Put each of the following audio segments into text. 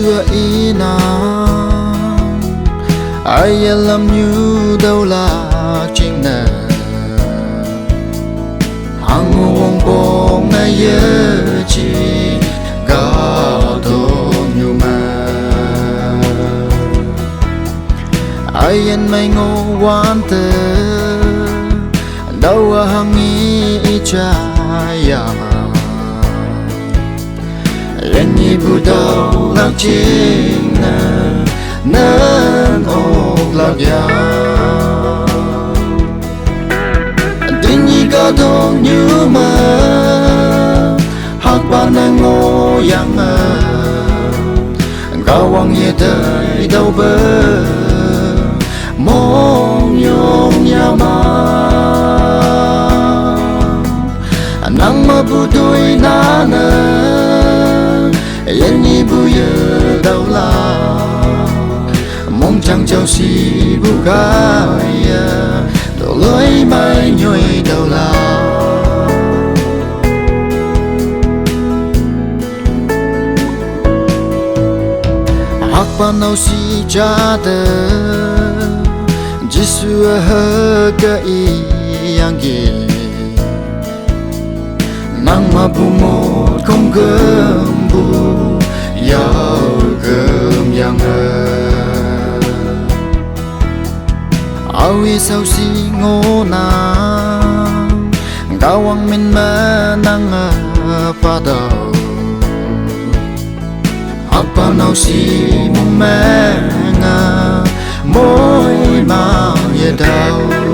xưa ý nào ai làm như đâu là chính nè hàng ngôn bông ngày giờ chỉ cao thôn như mà ai ăn mày ngô quan tơ đâu hàng ý trái anh như bù đầu lạc chính nên ốc lạc già tình như có thôn như mà hạt ban anh ngô yang cao quang như đời đâu bơ mong nhung nhà mà nắng mà bù đôi na nơ yên như bù giờ đâu là mong chẳng châu si bù gai đồ lối mai nhoi đâu là hắc ban nào si cha tơ Giêsu hơ cái yang gì nắng mà bù một không gom bù giàu gom yang ôi sao si ngô na cao quang mình mà nắng pha đầu học bao nào si mong mẹ ngà môi mang ye đau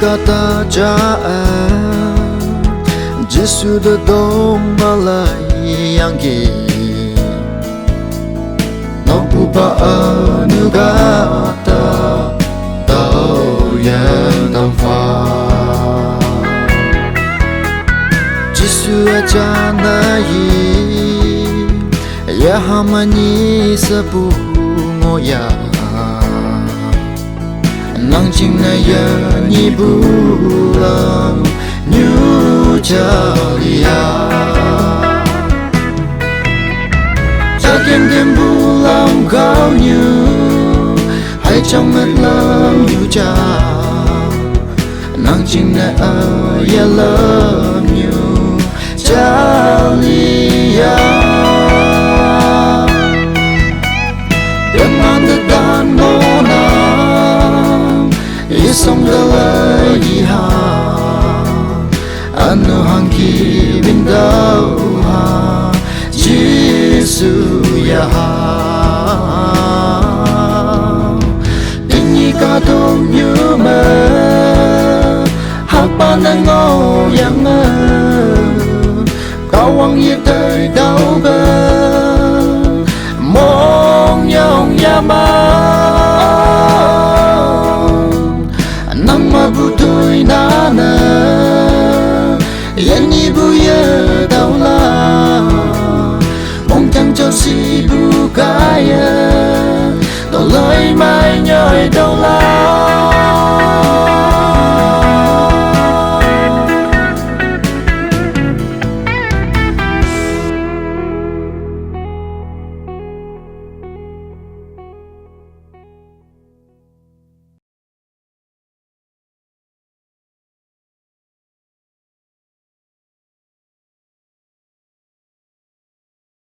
kata cha Giêsu đã đông mà lại yang gì nó bu ba nu gata tao yang nam pha Giêsu cha na yi ya hamani sabu ngoya nắng chinh này giờ nhị bu lòng như trời cha kiếm thêm bu lòng cao như hay trong mắt lòng như cha nắng chinh này ở giờ lòng như cha lia đừng mang đất đàn ngô sông đã lấy ha anh hàng kỳ bên đâu ha Giêsu ya ha tình như ca thôn như mơ hạt ban anh ngô yang mơ cao quang nhiệt đời đâu bơ mong nhung ya ma bu tôi na nơ yên như bu giờ đâu là mong chẳng cho si bu cái đâu lời mai nhoi đâu là